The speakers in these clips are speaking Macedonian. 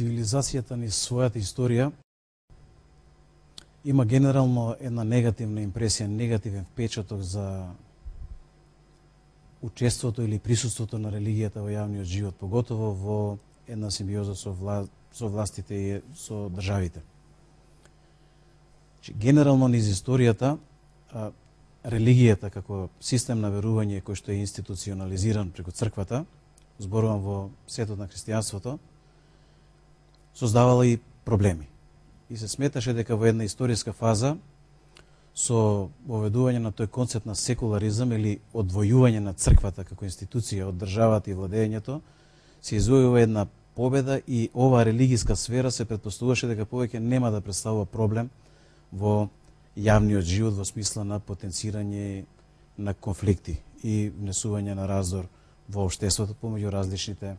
цивилизацијата ни својата историја има генерално една негативна импресија, негативен впечаток за учеството или присуството на религијата во јавниот живот, поготово во една симбиоза со властите и со државите. Генерално низ историјата, религијата како систем на верување кој што е институционализиран преку црквата, зборувам во светот на христијанството, создавала и проблеми. И се сметаше дека во една историска фаза со воведување на тој концепт на секуларизам или одвојување на црквата како институција од државата и владењето, се извојува една победа и оваа религиска сфера се претпоставуваше дека повеќе нема да представува проблем во јавниот живот во смисла на потенцирање на конфликти и внесување на раздор во општеството помеѓу различните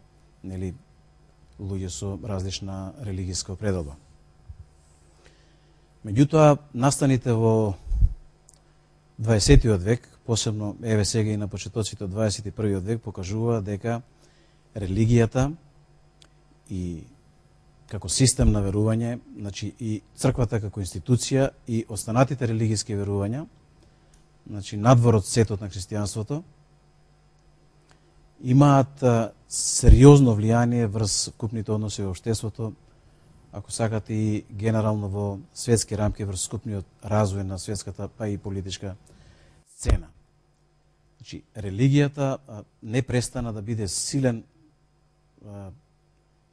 луѓе со различна религиска определба. Меѓутоа, настаните во 20. век, посебно еве сега и на почетоците од 21. век, покажува дека религијата и како систем на верување, значи и црквата како институција и останатите религиски верувања, значи надвор од сетот на христијанството, имаат сериозно влијание врз купните односи во општеството, ако сакате и генерално во светски рамки врз скупниот развој на светската па и политичка сцена. Значи, религијата не престана да биде силен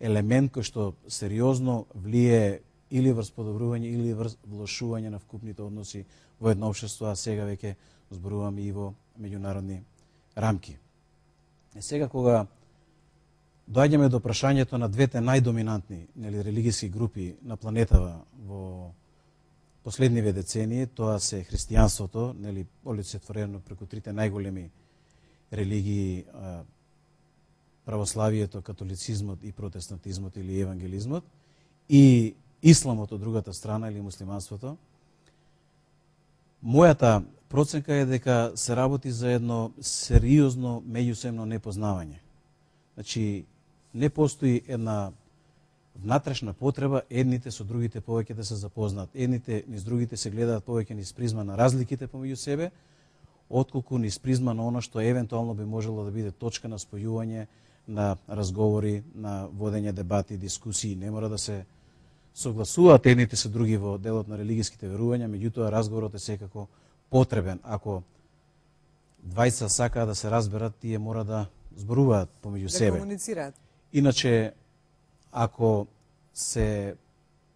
елемент кој што сериозно влие или врз подобрување или врз влошување на вкупните односи во едно општество, а сега веќе зборуваме и во меѓународни рамки. Сега кога доаѓаме до прашањето на двете најдоминантни религиски групи на планетава во последниве децении, тоа се христијанството, олицетворено преку трите најголеми религии, православието, католицизмот и протестантизмот или евангелизмот, и исламот од другата страна или муслиманството. Мојата проценка е дека се работи за едно сериозно меѓусебно непознавање. Значи, не постои една внатрешна потреба едните со другите повеќе да се запознаат. Едните низ другите се гледаат повеќе низ призма на разликите помеѓу себе, отколку низ призма на она што евентуално би можело да биде точка на спојување, на разговори, на водење дебати, дискусии. Не мора да се согласуваат едните со други во делот на религиските верувања, меѓутоа разговорот е секако потребен. Ако двајца сакаат да се разберат, тие мора да зборуваат помеѓу себе. Да комуницираат. Иначе, ако се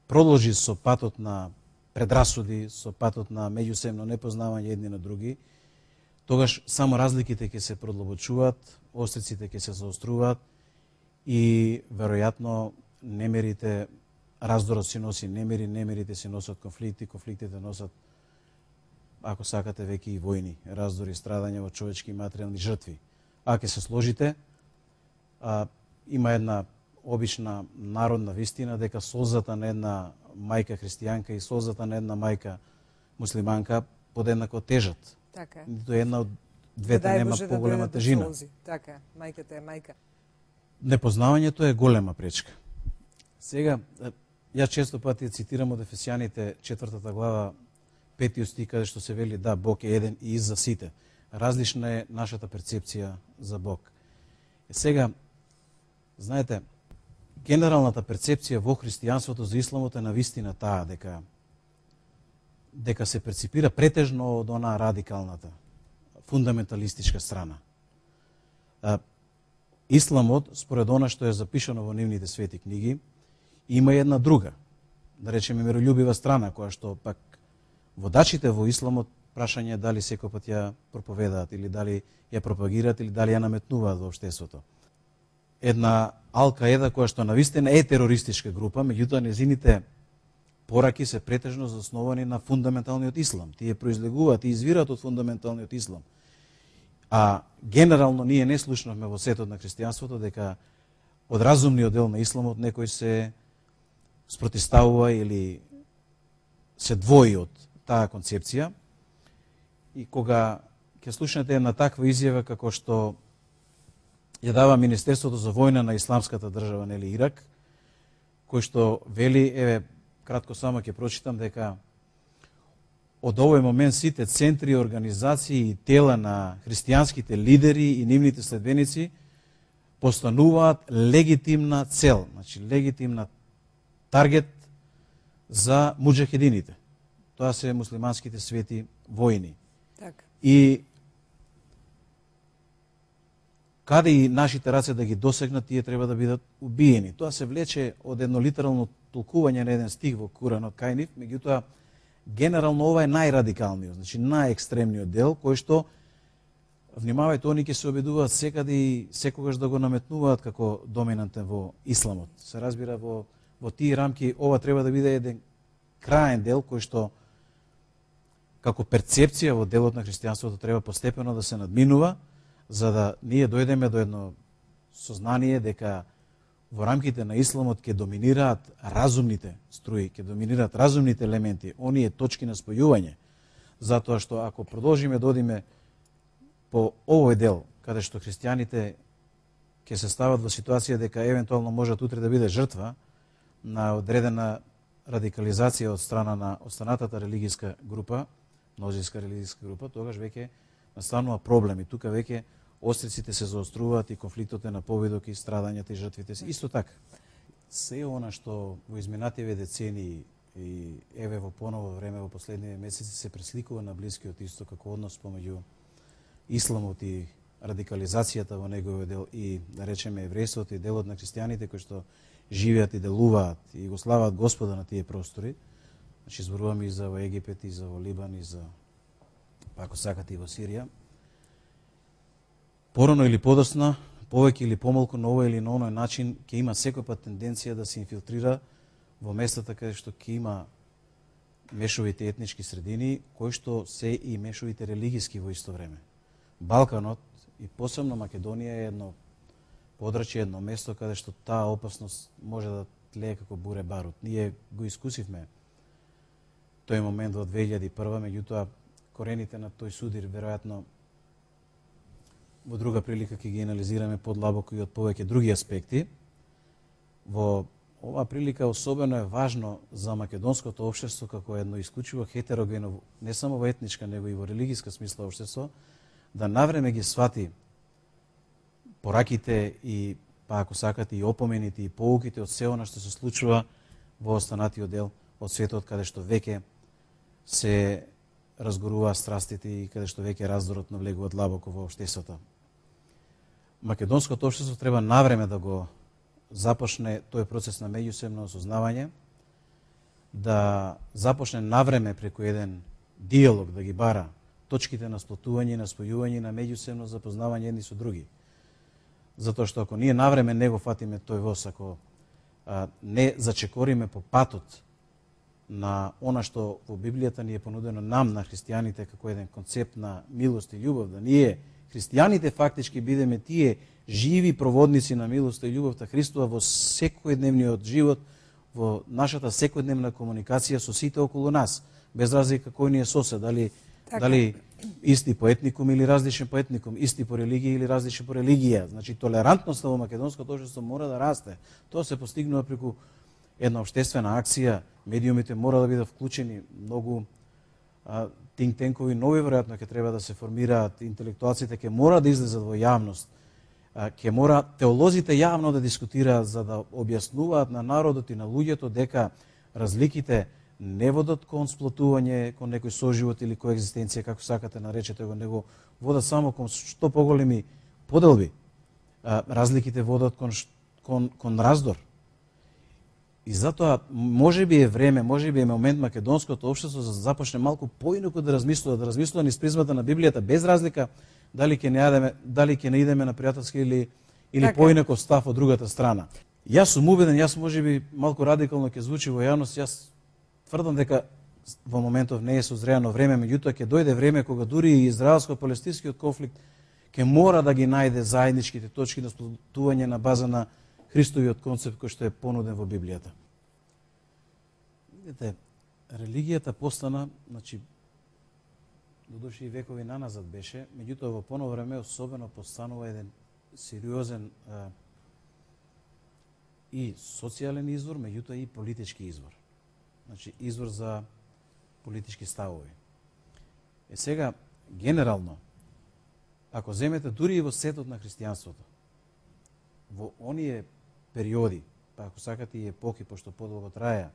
продолжи со патот на предрасуди, со патот на меѓусебно непознавање едни на други, тогаш само разликите ќе се продлабочуваат, остриците ќе се заоструваат и веројатно немерите, раздорот си носи немери, немерите си носат конфликти, конфликтите носат, ако сакате, веќе и војни, раздори, страдања во човечки и материјални жртви. А ќе се сложите, има една обична народна вистина дека солзата на една мајка христијанка и солзата на една мајка муслиманка подеднако тежат. Така. Нито една од двете нема поголема тежина. Така, мајката е мајка. Непознавањето е голема пречка. Сега, ја често пати цитирам од Ефесијаните 4 глава 5 стих, каде што се вели да, Бог е еден и за сите. Различна е нашата перцепција за Бог. Сега, знаете, генералната перцепција во христијанството за исламот е навистина таа дека се перципира претежно од онаа радикалната, фундаменталистичка страна. Исламот, според она што е запишано во нивните свети книги, има една друга, да речеме мирољубива страна, која што пак водачите во исламот, прашање дали секој пат ја проповедаат или дали ја пропагираат или дали ја наметнуваат во општеството. Една Ал-Каеда која што навистина е терористичка група, меѓутоа незините пораки се претежно засновани на фундаменталниот ислам. Тие произлегуваат и извираат од фундаменталниот ислам. А генерално ние не слушнавме во светот на христијанството дека од разумниот дел на исламот некој се спротиставува или се двои од таа концепција. И кога ќе слушнете една таква изјава како што ја дава Министерството за војна на исламската држава, нели Ирак, кој што вели, еве, кратко само ќе прочитам, дека од овој момент сите центри, организации и тела на христијанските лидери и нивните следбеници постануваат легитимна цел, значи легитимна таргет за муџахедините. Тоа се муслиманските свети војни. Така. И каде и нашите раце да ги досегнат, тие треба да бидат убиени. Тоа се влече од едно литерално толкување на еден стих во Куранот кај нив, меѓутоа генерално ова е најрадикалниот, значи најекстремниот дел, кој што, внимавајте, они ќе се обидуваат секаде и секогаш да го наметнуваат како доминантен во исламот. Се разбира, во тие рамки ова треба да биде еден краен дел кој што како перцепција во делот на христијанството треба постепено да се надминува, за да ние дојдеме до едно сознание дека во рамките на исламот ќе доминираат разумните струи, ќе доминираат разумните елементи, оние точки на спојување, затоа што ако продолжиме да одиме по овој дел, каде што христијаните ќе се стават во ситуација дека евентуално можат утре да биде жртва на одредена радикализација од страна на останатата религијска група, мнозинска религијска група, тогаш веќе настанува проблем и тука веќе остриците се заоструваат и конфликтот е на повидок и страдањата и жртвите се. Исто така, се она што во изминативе децении и еве во поново време во последниве месеци се пресликува на Блискиот Исток како однос помеѓу исламот и радикализацијата во неговиот дел и, да речеме, еврејството и делот на христијаните кои што живеат и делуваат и го слават Господа на тие простори. Значи, зборуваме и за во Египет, и за во Либан, и за, ако сакате, и во Сирија. Порано или подосна, повеќе или помалку на овој или на оној начин ќе има секој пат тенденција да се инфилтрира во местата каде што ќе има мешовите етнички средини, кои што се и мешовите религиски во исто време. Балканот и посебно Македонија е едно подрачје, едно место каде што таа опасност може да тлее како буре барут. Ние го искусивме тој момент во 2001, меѓутоа корените на тој судир веројатно во друга прилика ќе ги анализираме подлабоко и од повеќе други аспекти. Во оваа прилика особено е важно за македонското општество како едно исклучиво хетерогено, не само во етничка, него и во религиска смисла општество, да навреме ги свати пораките и, па ако сакате, и опомените и поуките од се она што се случува во останатиот дел од светот, каде што веќе се разгоруваат страстите и каде што веќе раздорот навлегува длабоко во општеството. Македонското општество треба навреме да го започне тој процес на меѓусебно осознавање, да започне навреме преку еден диалог да ги бара точките на сплотување, на спојување, на меѓусебно запознавање едни со други. Затоа што ако ние навреме не го фатиме тој воз, ако не зачекориме по патот на она што во Библијата ни е понудено нам, на христијаните, како еден концепт на милост и љубов, да ние, христијаните, фактички бидеме тие живи проводници на милост и љубовта Христова во секојдневниот живот, во нашата секојдневна комуникација со сите околу нас, без разлика кој ни е сосед, дали исти по етникум или различен по етникум, исти по религија или различен по религија. Значи, толерантноста во македонското општество мора да расте. Тоа се постигнува преку една општествена акција, медиумите мора да бидат вклучени, многу think tankoви нови веројатно ќе треба да се формираат, интелектуалците ќе мора да излезат во јавност, ќе мора теолозите јавно да дискутираат за да објаснуваат на народот и на луѓето дека разликите не водат кон сплотување, кон некој соживот или коегзистенција, како сакате наречете го, него водат само кон што поголеми поделби. Разликите водат кон раздор. И затоа можеби е време, можеби е момент македонското општество за да започне малку поинаку да размислува низ призмата на Библијата, без разлика дали ќе не идеме на пријателски или поинаков став од другата страна. Јас сум убеден, јас можеби малку радикално ќе звучи во јавност, јас тврдам дека во моментов не е созреано време, меѓутоа ќе дојде време кога дури и израелско-палестинскиот конфликт ќе мора да ги најде заедничките точки на сплотување на база на Христовиот концепт кој што е понуден во Библијата. Видите, религијата постана, значи, додошли и векови наназад беше, меѓутоа во поново време особено постанува еден сериозен и социјален извор, меѓутоа и политички извор. Значи, извор за политички ставови. Сега, генерално, ако земете дури и во сетот на христијанството, во оние периоди, па ако сакате и епохи, пошто подолго траја,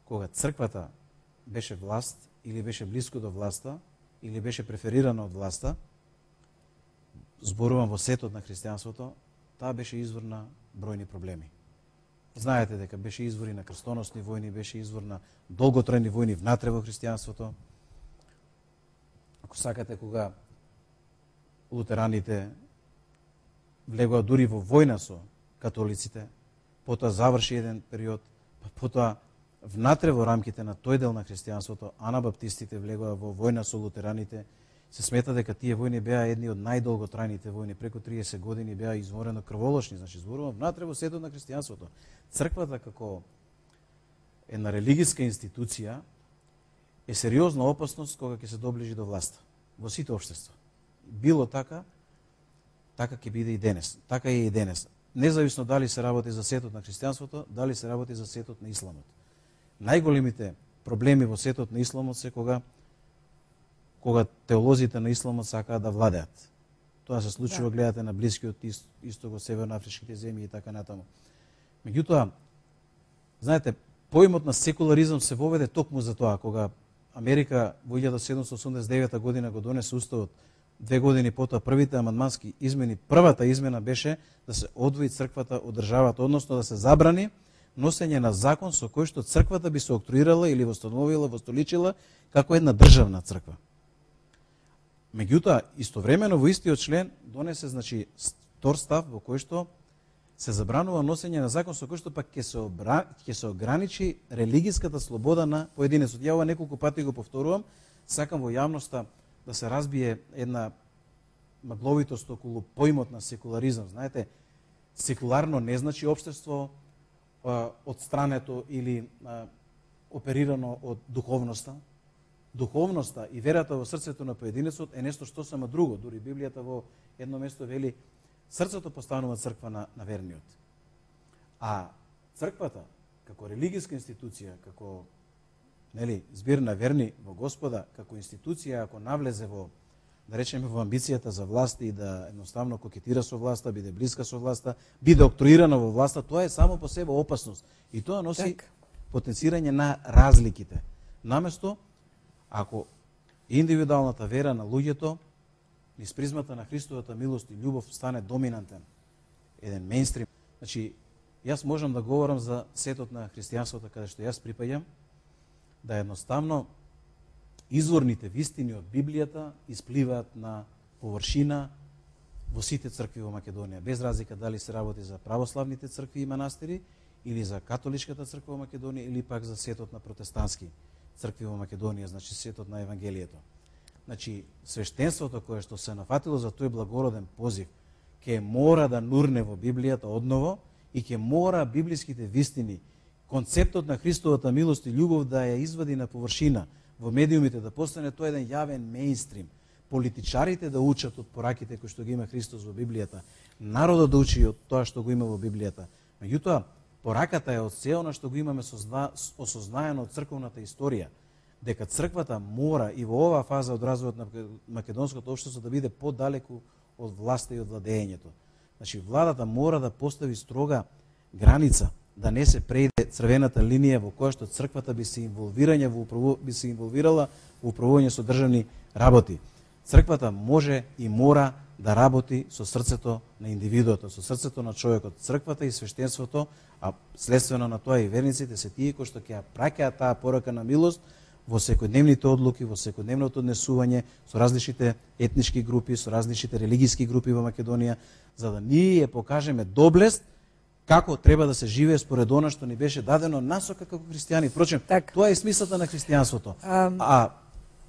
кога црквата беше власт или беше близко до власта, или беше преферирана од власта, зборувам во сетот на христијанството, таа беше извор на бројни проблеми. Знаете дека беше извори на крстоносни војни, беше извор на долготрајни војни внатре во христијанството. Ако сакате, кога лутераните влегоа дури во војна со католиците, потоа заврши еден период, па потоа внатре во рамките на тој дел на христијанството, анабаптистите влегоа во војна со лутераните. Се смета дека тие војни беа едни од најдолготрајните војни, преку 30 години беа изморено крволошни, значи зборувам внатре во сетот на христијанството. Црквата како една религиска институција е сериозна опасност кога ќе се доближи до власта во сите општества. Било така, така ќе биде и денес. Така е и денес. Независно дали се работи за сетот на христијанството, дали се работи за сетот на исламот. Најголемите проблеми во сетот на исламот се кога теолозите на исламот сакаат да владеат. Тоа се случува, гледате на Блискиот Исток, северноафричките земји и така натаму. Меѓутоа, знаете, поимот на секуларизам се воведе токму за тоа, кога Америка во 1789 година го донесе уставот, 2 години потоа првите амандмански измени, првата измена беше да се одвои црквата од државата, односно да се забрани носење на закон со кој што црквата би се октруирала или востановила, востоличила како една државна црква. Меѓутоа, истовремено во истиот член донесе, значи, втор став во кој што се забранува носење на закон со кој што пак ќе се ограничи религиската слобода на поединецот. Ја ова неколку пати го повторувам, сакам во јавноста да се разбие една магловитост околу поимот на секуларизам. Знаете, секуларно не значи општество одстрането или оперирано од духовноста. Духовноста и верата во срцето на поединецот е нешто што само друго. Дури Библијата во едно место вели срцето постанува црква на верниот. А црквата како религиска институција, како збир на верни во Господа, како институција, ако навлезе во, да речеме, во амбицијата за власт и да едноставно кокетира со власта, биде блиска со власта, биде октруирана во власта, тоа е само по себе опасност. И тоа носи потенцирање на разликите. Наместо, ако индивидуалната вера на луѓето низ призмата на Христовата милост и љубов стане доминантен, еден мејнстрим. Значи, јас можам да говорам за сетот на христијанството каде што јас припаѓам, да едноставно изворните вистини од Библијата испливаат на површина во сите цркви во Македонија, без разлика дали се работи за православните цркви и манастири, или за католичката црква во Македонија, или пак за сетот на протестантски цркви во Македонија, значи сетот на Евангелието. Значи, свештенството кое што се нафатило за тој благороден позив, ќе мора да нурне во Библијата одново и ќе мора библиските вистини, концептот на Христовата милост и љубов да ја извади на површина во медиумите, да постане тоа еден јавен мејнстрим. Политичарите да учат од пораките кои што ги има Христос во Библијата, народот да учи од тоа што го има во Библијата. Меѓутоа, пораката е од се она што го имаме осознаено од црковната историја, дека црквата мора и во оваа фаза од развојот на македонското општество да биде подалеку од власта и од владењето. Значи, владата мора да постави строга граница, да не се преиде црвената линија во која што црквата би се инволвирала во управување со државни работи. Црквата може и мора да работи со срцето на индивидуото, со срцето на човекот. Црквата и свештенството, а следствено на тоа и верниците, се тие кои што ќе ја праќаат таа порака на милост во секојдневните одлуки, во секојдневното однесување со различните етнички групи, со различните религиски групи во Македонија, за да ние покажеме доблест како треба да се живее според она што ни беше дадено насока како христијани. Впрочем, тоа е смислата на христијанството. А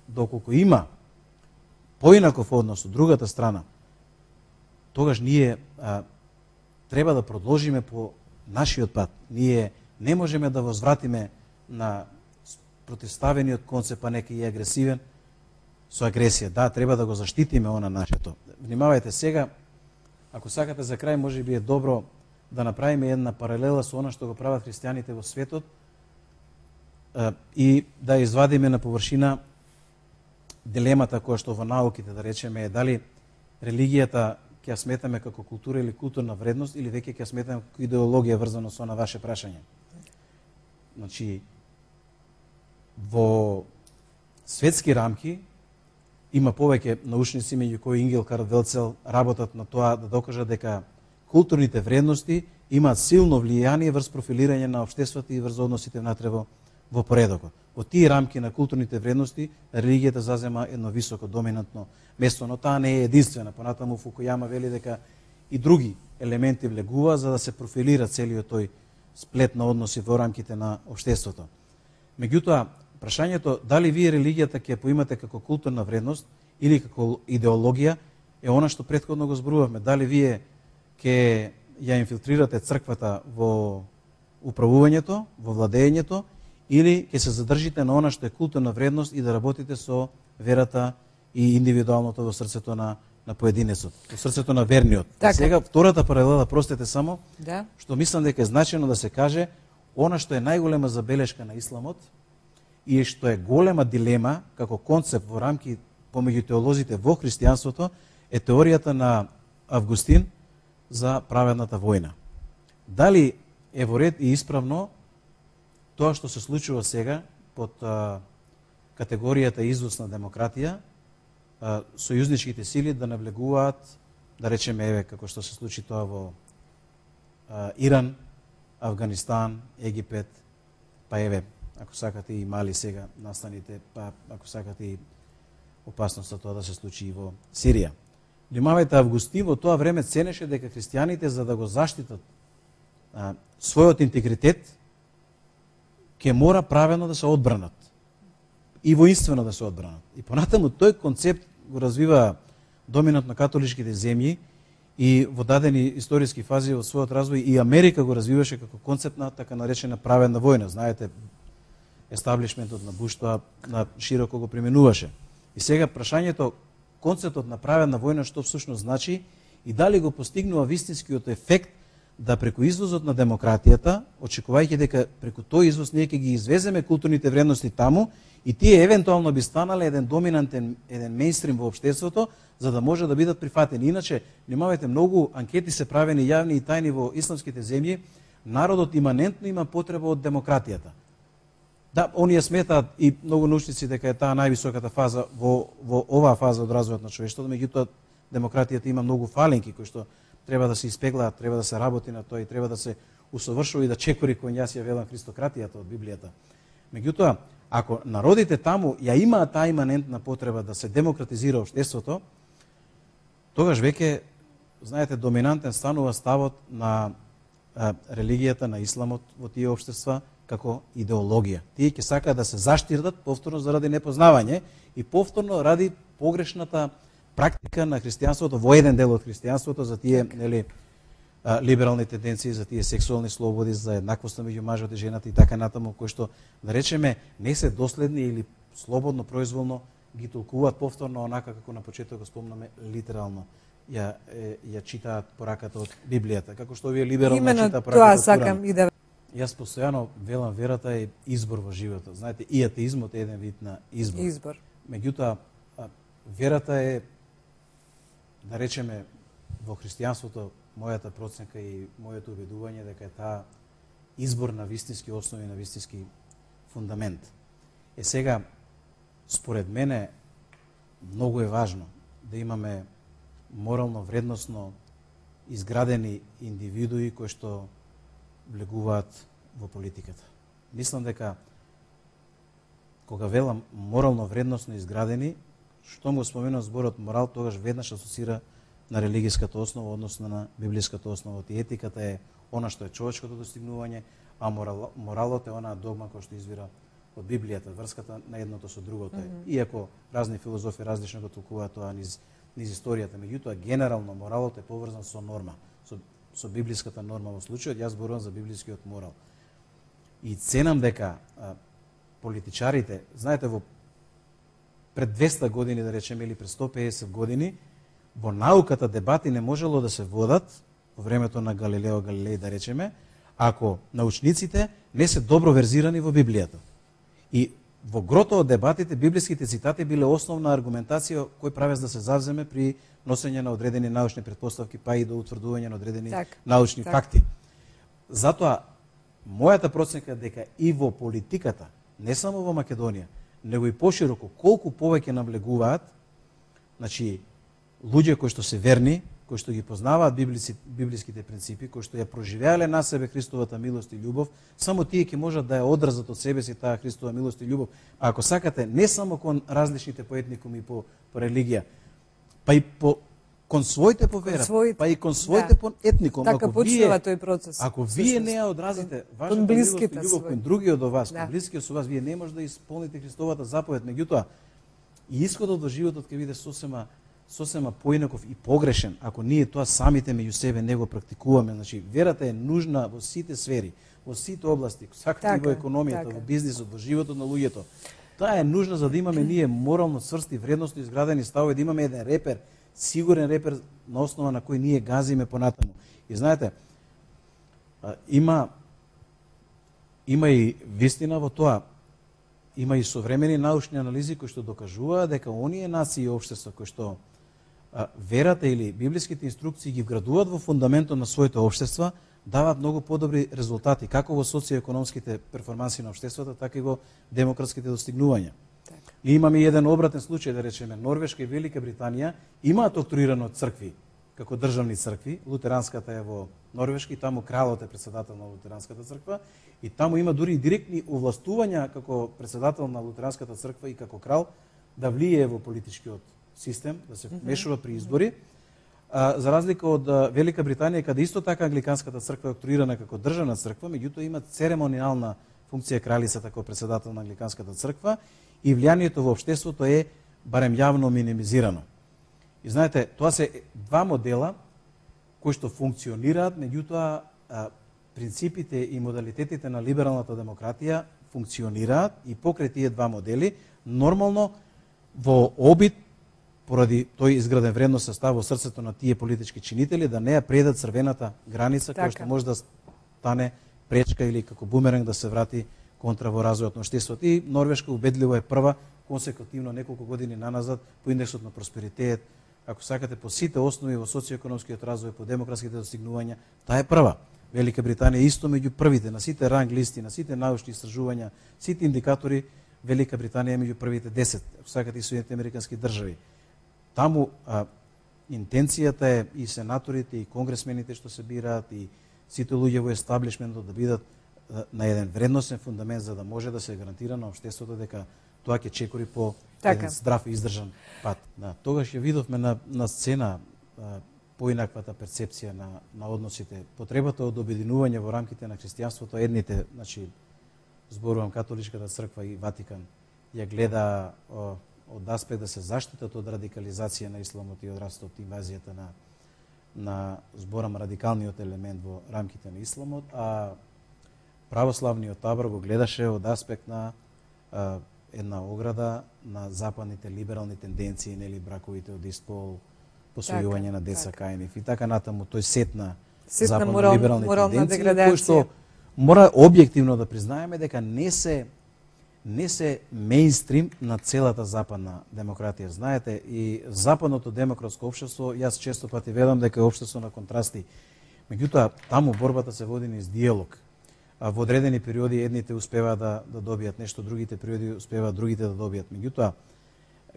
доколку има поинаков однос од другата страна, тогаш ние треба да продолжиме по нашиот пат. Ние не можеме да возвратиме на противставениот концепт, а нека и агресивен, со агресија. Да, треба да го заштитиме она нашето. Внимавајте сега, ако сакате за крај, може би е добро да направиме една паралела со она што го прават христијаните во светот и да извадиме на површина дилемата која што во науките, да речеме, е дали религијата ќе ја сметаме како култура или културна вредност или веќе ќе ја сметаме како идеологија врзано со на ваше прашање. Значи, во светски рамки има повеќе научници, меѓу кои Ингел Карвелцел, работат на тоа да докажат дека културните вредности имаат силно влијание врз профилирање на општеството и врз односите внатре во поредокот. Во тие рамки на културните вредности религијата зазема едно високо доминантно место, но таа не е единствена. Понатаму Фукујама вели дека и други елементи влегува за да се профилира целиот тој сплет на односи во рамките на општеството. Меѓутоа, прашањето дали вие религијата ќе поимате како културна вредност или како идеологија е она што претходно го зборувавме. Дали вие ќе ја инфилтрирате црквата во управувањето, во владеењето, или ќе се задржите на она што е културна вредност и да работите со верата и индивидуалното во срцето на поединецот, во срцето на верниот. Така. Сега втората паралела, простете само, Да. што мислам дека е значено да се каже, она што е најголема забелешка на исламот и што е голема дилема како концепт во рамки помеѓу теолозите во христијанството е теоријата на Августин за праведната војна. Дали е во ред и исправно тоа што се случува сега под категоријата извоз на демократија, сојузничките сили да навлегуваат, да речеме, еве, како што се случи тоа во Иран, Афганистан, Египет, па еве, ако сакате и Мали сега настаните, па ако сакате и опасноста тоа да се случи и во Сирија. Внимавајте, Августин во тоа време ценеше дека христијаните за да го заштитат својот интегритет ќе мора правилно да се одбранат и воинствено да се одбранат. И понатаму тој концепт го развива доминантно католичките земји и во дадени историски фази во својот развој и Америка го развиваше како концепт на така наречена праведна војна. Знаете, естаблишментот на Буш тоа на широко го применуваше. И сега прашањето концептот на праведна војна што всушност значи и дали го постигнува вистинскиот ефект да преку извозот на демократијата, очекувајќи дека преку тој извоз ние ќе ги извеземе културните вредности таму и тие евентуално би станале еден доминантен, еден мејнстрим во општеството, за да може да бидат прифатени. Иначе, внимавајте, многу анкети се правени јавни и тајни во исламските земји, народот иманентно има потреба од демократијата. Да, оние сметаат и многу научници дека е таа највисоката фаза во оваа фаза од развојот на човештвото, меѓутоа демократијата има многу фалинки кои што треба да се испеглаат, треба да се работи на тоа и треба да се усовршува и да чекори кој јас ја велам христократијата од Библијата. Меѓутоа, ако народите таму ја имаат таа иманентна потреба да се демократизира општеството, тогаш веќе, знаете, доминантен станува ставот на религијата, на исламот во тие општества како идеологија. Тие ќе сакаат да се заштитат повторно заради непознавање и повторно ради погрешната практика на христијанството, во еден дел од христијанството, за тие нели либерални тенденции, за тие сексуални слободи, за еднаквост меѓу мажот и жената и така натаму, кои што, да речеме, не се доследни или слободно, произволно ги толкуваат повторно онака како на почеток го спомнаме литерално ја читаат пораката од Библијата, како што овие либерални читаат пораката од Куран. Тоа сакам и да... Јас постојано велам, верата е избор во животот. Знаете, и атеизмот е еден вид на избор. Меѓутоа, верата е, да речеме, во христијанството, мојата проценка и моето убедување дека е таа избор на вистински основи, на вистински фундамент. Сега, според мене, многу е важно да имаме морално, вредносно изградени индивидуи кои што влегуваат во политиката. Мислам дека кога велам морално, вредносно изградени, што му споменав зборот морал, тогаш веднаш асоцира на религиската основа, односно на библиската основа. И етиката е она што е човечкото достигнување, а моралот е онаа догма која што извира од Библијата, врската на едното со другото. Иако разни филозофи различно го толкуваат тоа низ историјата, меѓутоа генерално моралот е поврзан со норма, со библиската норма во случајот, јас зборувам за библискиот морал. И ценам дека политичарите, знаете, во пред 200 години, да речеме, или пред 150 години, во науката дебати не можело да се водат по времето на Галилео Галилей, да речеме, ако научниците не се добро верзирани во Библијата. И во грото од дебатите, библиските цитати биле основна аргументација кој правец да се завземе при носење на одредени научни претпоставки, па и до утврдување на одредени научни факти. Затоа, мојата проценка дека и во политиката, не само во Македонија, него и пошироко, колку повеќе навлегуваат, значи, луѓе кои што се верни, кои што ги познаваат библиските принципи, кои што ја проживеале на себе Христовата милост и љубов, само тие ќе можат да ја одразат од себе си таа Христова милост и љубов. А ако сакате, не само кон различните по етникум и по религија, па и кон своите по вера, па и кон своите по етникум, така почнува тој процес. Ако вие не ја одразите вашата милост и љубов кон другиот од вас, кон блискиот со вас, вие не може да исполните Христовата заповед. Меѓутоа, и исходот во животот ќе биде сосема поинаков и погрешен, ако ние тоа самите меѓу себе не го практикуваме. Значи, верата е нужна во сите сфери, во сите области, сакате и во економијата, во бизнисот, во животот на луѓето. Таа е нужна за да имаме ние морално цврсти, вредностно изградени ставови, да имаме еден репер, сигурен репер на основа на кој ние газиме понатаму. И знаете, има и вистина во тоа. Има и современи научни анализи кои што докажуваат дека оние нации и општества кои што верата или библиските инструкции ги вградуваат во фундаментот на своите општества, даваат многу подобри резултати, како во социоекономските перформанси на општествата, така и во демократските достигнувања. И имаме еден обратен случај, да речеме, Норвешка и Велика Британија имаат октрирано цркви, како државни цркви. Лутеранската е во Норвешка и таму кралот е председател на Лутеранската црква, и таму има дури и директни овластувања како председател на Лутеранската црква и како крал да влие во политичкиот систем, да се вмешува при избори. За разлика од Велика Британија, каде исто така англиканската црква е октрирана како државна црква, меѓутоа има церемониална функција кралицата како председател на англиканската црква и влијанието во општеството е барем јавно минимизирано. И знаете, тоа се два модела кои што функционираат, меѓутоа принципите и модалитетите на либералната демократија функционираат и покрај тие два модели, нормално во обид, поради тој изграден вредносен став во срцето на тие политички чинители, да не ја предат црвената граница, која што може да стане пречка или како бумеранг да се врати контра во развојот на општеството. И Норвешка убедливо е прва, консекутивно неколку години наназад, по индексот на просперитет, ако сакате по сите основи во социоекономскиот развој, по демократските достигнувања, таа е прва. Велика Британија исто меѓу првите, на сите ранг листи, на сите научни истражувања, сите индикатори, Велика Британија е меѓу првите 10, ако сакате и Соединените американски држави. Таму интенцијата е и сенаторите, и конгресмените што се бираат, и сите луѓе во естаблишментот да бидат на еден вредносен фундамент за да може да се гарантира на општеството дека тоа ќе чекори по еден здрав и издржан пат. Тогаш ја видовме на сцена поинаквата перцепција на односите, потребата од обединување во рамките на христијанството. Едните, значи, зборувам католичката црква и Ватикан, ја гледа од аспект да се заштитат од радикализација на исламот и од растот инвазијата на зборам радикалниот елемент во рамките на исламот, а православниот табор го гледаше од аспект на една ограда на западните либерални тенденции, нели, браковите од ист пол, посвојување на деца кај и така натаму, тој сет на западно либерални тенденции, кои што мора објективно да признаеме дека не се мејнстрим на целата западна демократија. Знаете, и западното демократско општество, јас често пати велам дека е општество на контрасти. Меѓутоа, таму борбата се води низ диалог. Во одредени периоди едните успеваат да добијат нешто, другите периоди успеваат другите да добијат. Меѓутоа,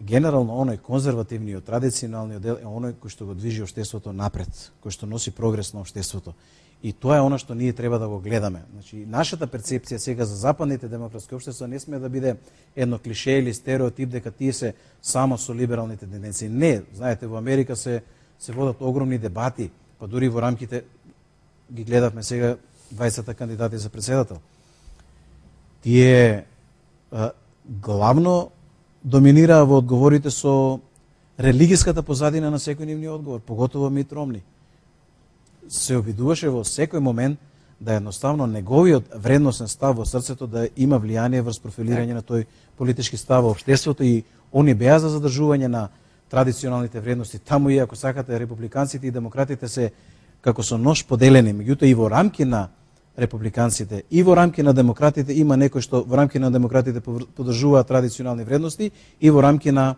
генерално оној конзервативниот, традиционалниот дел е оној кој што го движи општеството напред, кој што носи прогрес на општеството. И тоа е она што ние треба да го гледаме. Значи, нашата перцепција сега за западните демократски општества не сме да биде едно клише или стереотип дека тие се само со либералните тенденции. Не, знаете, во Америка се водат огромни дебати, па дури во рамките ги гледавме сега 20 кандидати за председател. Тие главно доминираа во одговорите со религиската позадина на секој нивниот одговор, поготово Мит Ромни. Се обидуваше во секој момент да едноставно неговиот вредносен став во срцето да има влијание врз профилирање на тој политички став во општеството, и они беа за задржување на традиционалните вредности. Таму и ако сакате републиканците и демократите се како со нож поделени, меѓутоа и во рамки на републиканците и во рамки на демократите има некои што во рамки на демократите поддржуваат традиционални вредности и во рамки на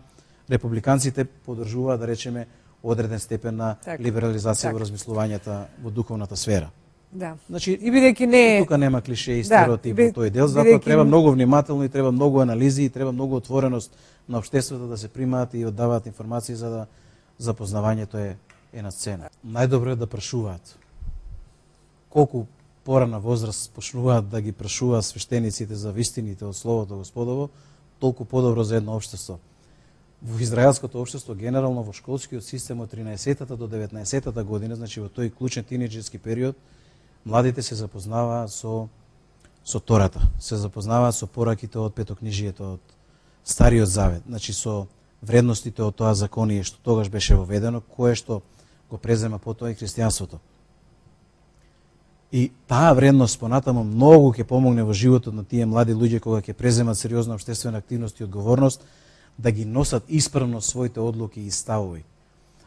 републиканците поддржуваат, да речеме, одреден степен на либерализација во размислувањата во духовната сфера. Да. Значи, и бидејќи не тука нема клише и стереотип во тој дел, затоа треба многу внимателно и треба многу анализи и треба многу отвореност на општеството да се примаат и оддаваат информации за да запознавањето е на сцена. Најдобро е да прашуваат. Колку порана возраст почнуваат да ги прашуваат свештениците за вистините од Словото Господово, толку подобро за едно општество. Во израелското општество, генерално во школскиот систем од 13-та до 19-та година, значи во тој клучен тинеџерски период, младите се запознаваат со Тората, се запознаваат со пораките од Петокнижието, од Стариот Завет, значи со вредностите од тоа законие што тогаш беше воведено, кое што го презема потоа и христијанството. И таа вредност понатаму многу ќе помогне во животот на тие млади луѓе кога ќе преземат сериозна општествена активност и одговорност да ги носат исправно своите одлуки и ставови.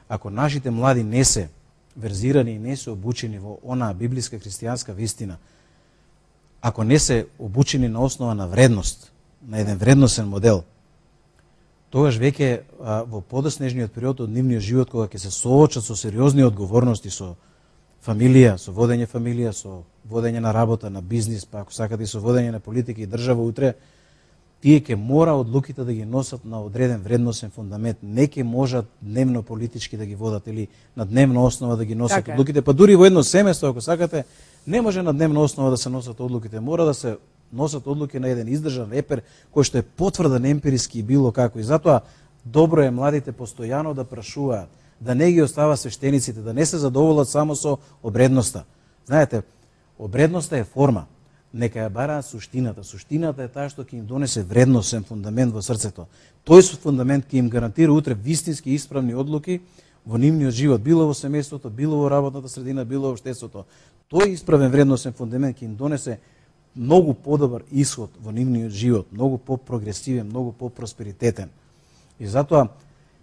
Ако нашите млади не се верзирани и не се обучени во онаа библиска христијанска вистина, ако не се обучени на основа на вредност, на еден вредносен модел, тогаш веќе во подоснежниот период од нивниот живот, кога ќе се соочат со сериозни одговорности, со фамилија, со водење со водење на работа, на бизнис, па ако сакате и со водење на политика и држава утре, тие ќе мора одлуките да ги носат на одреден вредносен фундамент. Не ќе можат дневно политички да ги водат или на дневна основа да ги носат така одлуките. Па дури во едно семејство, ако сакате, не може на дневна основа да се носат одлуките. Мора да се носат одлуки на еден издржан репер кој што е потврден емпириски и било како. И затоа добро е младите постојано да прашуваат, да не ги остава свештениците, да не се задоволат само со обредноста. Знаете, обредноста е форма. Нека ја бараат суштината. Суштината е таа што ќе им донесе вредносен фундамент во срцето. Тој фундамент ќе им гарантира утре вистински исправни одлуки во нивниот живот, било во семејството, било во работната средина, било во општеството. Тој исправен вредносен фундамент ќе им донесе многу подобар исход во нивниот живот, многу по-прогресивен, многу по-просперитетен. И затоа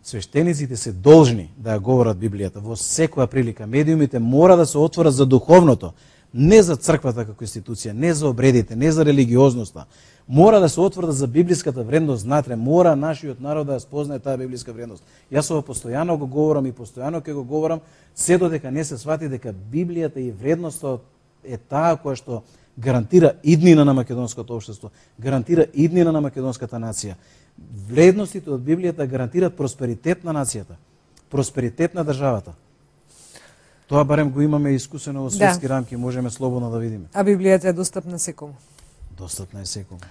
свештениците се должни да ја говорат Библијата во секоја прилика. Медиумите мора да се отворат за духовното, не за црквата како институција, не за обредите, не за религиозноста. Мора да се отворат за библиската вредност внатре, мора нашиот народ да ја спознае таа библиска вредност. Јас ова постојано го говорам и постојано ќе го говорам, се додека не се свати дека Библијата и вредноста е таа која што гарантира иднина на македонското општество, гарантира иднина на македонската нација. Вредностите од Библијата гарантираат просперитет на нацијата, просперитет на државата. Тоа барем го имаме искусено во светски рамки, можеме слободно да видиме. А Библијата е достапна секому. Достапна е секому.